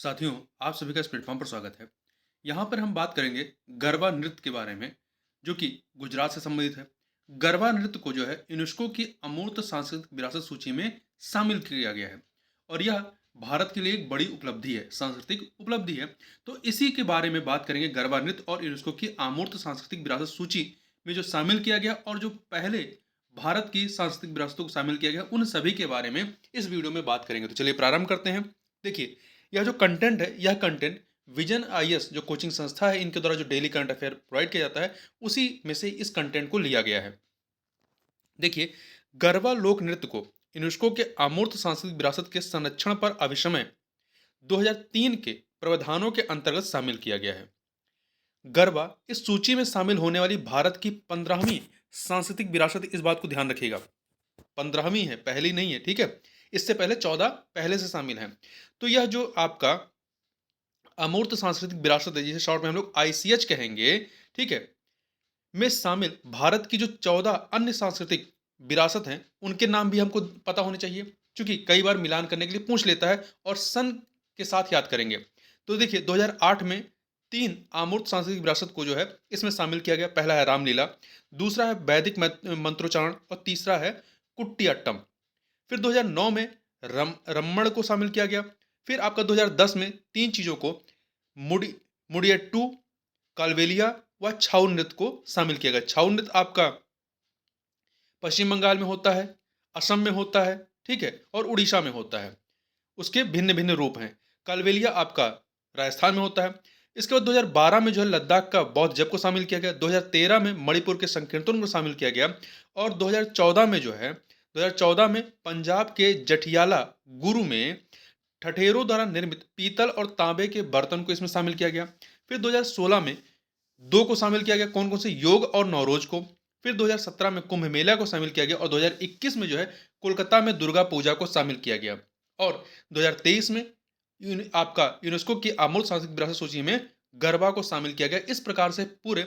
साथियों, आप सभी का इस प्लेटफॉर्म पर स्वागत है। यहाँ पर हम बात करेंगे गरबा नृत्य के बारे में, जो कि गुजरात से संबंधित है। गरबा नृत्य को जो है यूनेस्को की अमूर्त सांस्कृतिक विरासत सूची में शामिल किया गया है और यह भारत के लिए एक बड़ी उपलब्धि है, सांस्कृतिक उपलब्धि है। तो इसी के बारे में बात करेंगे, गरबा नृत्य और यूनेस्को की अमूर्त सांस्कृतिक विरासत सूची में जो शामिल किया गया और जो पहले भारत की सांस्कृतिक विरासतों को शामिल किया गया, उन सभी के बारे में इस वीडियो में बात करेंगे। तो चलिए प्रारंभ करते हैं। देखिए, यह जो कंटेंट है, यह कंटेंट विजन आईएएस जो कोचिंग संस्था है, इनके द्वारा जो डेली करंट अफेयर प्रोवाइड किया जाता है, उसी में से इस कंटेंट को लिया गया है। देखिए, गरबा लोक नृत्य को यूनेस्को के अमूर्त सांस्कृतिक विरासत के संरक्षण पर अभिसमय 2003 के प्रावधानों के अंतर्गत शामिल किया गया है। गरबा इस सूची में शामिल होने वाली भारत की 15वीं सांस्कृतिक विरासत, इस बात को ध्यान रखिएगा। 15वीं है, पहली नहीं है, ठीक है। इससे पहले 14 पहले से शामिल हैं। तो यह जो आपका अमूर्त सांस्कृतिक विरासत है, जिसे शॉर्ट में हम लोग आईसीएच कहेंगे, ठीक है, में शामिल भारत की जो 14 अन्य सांस्कृतिक विरासत हैं, उनके नाम भी हमको पता होने चाहिए, क्योंकि कई बार मिलान करने के लिए पूछ लेता है और सन के साथ याद करेंगे। तो देखिए, 2008 में 3 अमूर्त सांस्कृतिक विरासत को जो है इसमें शामिल किया गया। पहला है रामलीला, दूसरा है वैदिक मंत्रोच्चारण और तीसरा है कुट्टियाट्टम। फिर 2009 में रम्मण को शामिल किया गया। फिर आपका 2010 में 3 चीज़ों को, मुडी मुडियट्टू, कालबेलिया व छाऊ नृत्य को शामिल किया गया। छाऊ नृत्य आपका पश्चिम बंगाल में होता है, असम में होता है, ठीक है, और उड़ीसा में होता है। उसके भिन्न भिन्न रूप हैं। कालबेलिया आपका राजस्थान में होता है। इसके बाद 2012 में जो है लद्दाख का बौद्ध जप को शामिल किया गया। 2013 में मणिपुर के संकीर्तन को शामिल किया गया और 2014 में जो है 2014 में पंजाब के जठियाला गुरु में ठठेरों द्वारा निर्मित पीतल और तांबे के बर्तन को इसमें शामिल किया गया। फिर 2016 में 2 को शामिल किया गया, कौन कौन से, योग और नवरोज को। फिर 2017 में कुंभ मेला को शामिल किया गया और 2021 में जो है कोलकाता में दुर्गा पूजा को शामिल किया गया। और 2023 में आपका यूनेस्को की अमूर्त सांस्कृतिक विरासत सूची में गरबा को शामिल किया गया। इस प्रकार से पूरे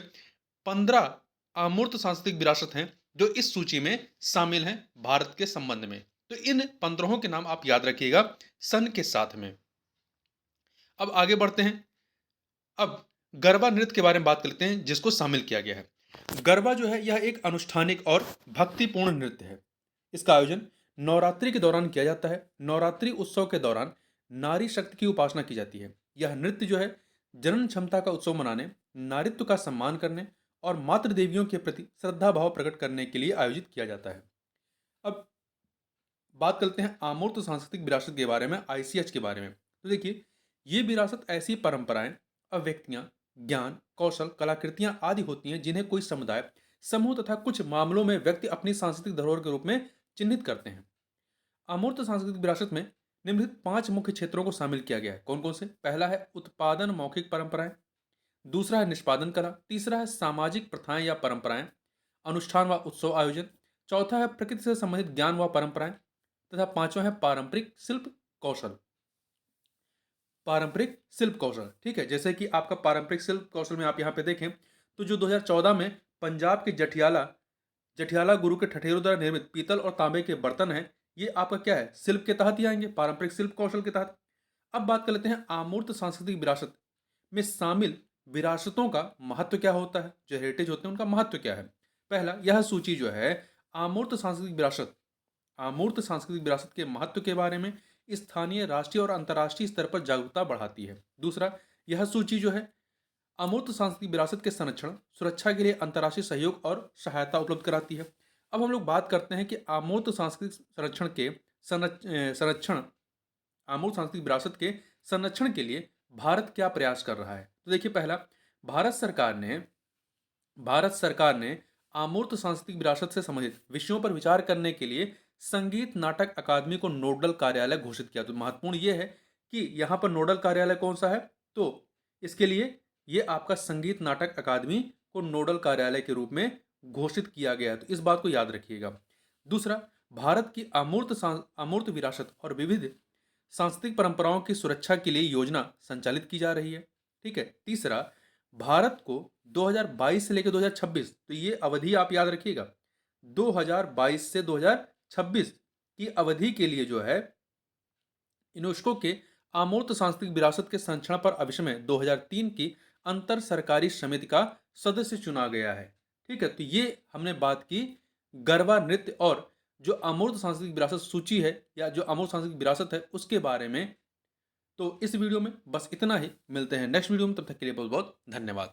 15 अमूर्त सांस्कृतिक विरासत हैं जो इस सूची में शामिल हैं भारत के संबंध में। तो इन 15 के नाम आप याद रखिएगा सन के साथ में। अब आगे बढ़ते हैं। अब गरबा नृत्य के बारे में बात करते हैं, जिसको शामिल किया गया है। गरबा जो है यह एक अनुष्ठानिक और भक्तिपूर्ण नृत्य है। इसका आयोजन नवरात्रि के दौरान किया जाता है। नवरात्रि उत्सव के दौरान नारी शक्ति की उपासना की जाती है। यह नृत्य जो है जनन क्षमता का उत्सव मनाने, नारित्व का सम्मान करने और मातृ देवियों के प्रति श्रद्धा भाव प्रकट करने के लिए आयोजित किया जाता है। अब बात करते हैं अमूर्त सांस्कृतिक विरासत के बारे में, आईसीएच के बारे में। तो देखिए, ये विरासत ऐसी परंपराएं, अव्यक्तियां, ज्ञान, कौशल, कलाकृतियां आदि होती हैं जिन्हें कोई समुदाय, समूह तथा कुछ मामलों में व्यक्ति अपनी सांस्कृतिक धरोहर के रूप में चिन्हित करते हैं। अमूर्त सांस्कृतिक विरासत में निम्नलिखित 5 मुख्य क्षेत्रों को शामिल किया गया है। कौन कौन से? पहला है उत्पादन मौखिक परंपराएं, दूसरा है निष्पादन कला, तीसरा है सामाजिक प्रथाएं या परंपराएं, अनुष्ठान व उत्सव आयोजन, चौथा है प्रकृति से संबंधित ज्ञान व परंपराएं, तथा पांचवा है पारंपरिक शिल्प कौशल। पारंपरिक शिल्प कौशल, ठीक है। जैसे कि आपका पारंपरिक शिल्प कौशल में आप यहाँ पे देखें तो जो 2014 में पंजाब के जठियाला जठियाला गुरु के ठठेरों द्वारा निर्मित पीतल और तांबे के बर्तन हैं, ये आपका क्या है, शिल्प के तहत ही आएंगे, पारंपरिक शिल्प कौशल के तहत। अब बात कर लेते हैं अमूर्त सांस्कृतिक विरासत में शामिल विरासतों का महत्व क्या होता है, जो हेरिटेज होते हैं उनका महत्व क्या है। पहला, यह सूची जो है अमूर्त सांस्कृतिक विरासत के महत्व के बारे में स्थानीय, राष्ट्रीय और अंतर्राष्ट्रीय स्तर पर जागरूकता बढ़ाती है। दूसरा, यह सूची जो है अमूर्त सांस्कृतिक विरासत के संरक्षण, सुरक्षा के लिए अंतर्राष्ट्रीय सहयोग और सहायता उपलब्ध कराती है। अब हम लोग बात करते हैं कि अमूर्त सांस्कृतिक संरक्षण के संरक्षण अमूर्त सांस्कृतिक विरासत के संरक्षण के लिए भारत क्या प्रयास कर रहा है। तो देखिए, पहला, भारत सरकार ने अमूर्त सांस्कृतिक विरासत से संबंधित विषयों पर विचार करने के लिए संगीत नाटक अकादमी को नोडल कार्यालय घोषित किया। तो महत्वपूर्ण यह है कि यहाँ पर नोडल कार्यालय कौन सा है, तो इसके लिए ये आपका संगीत नाटक अकादमी को नोडल कार्यालय के रूप में घोषित किया गया है। तो इस बात को याद रखिएगा। दूसरा, भारत की अमूर्त विरासत और विविध सांस्कृतिक परंपराओं की सुरक्षा के लिए योजना संचालित की जा रही है, ठीक है। तीसरा, भारत को 2022 से लेकर 2026, तो ये अवधि आप याद रखिएगा, 2022 से 2026 की अवधि के लिए जो है यूनेस्को के अमूर्त सांस्कृतिक विरासत के संरक्षण पर अभिषय में 2003 की अंतर सरकारी समिति का सदस्य चुना गया है। ठीक है, तो ये हमने बात की गरबा नृत्य और जो अमूर्त सांस्कृतिक विरासत सूची है या जो अमूर्त सांस्कृतिक विरासत है उसके बारे में। तो इस वीडियो में बस इतना ही, मिलते हैं नेक्स्ट वीडियो में, तब तक के लिए बहुत बहुत धन्यवाद।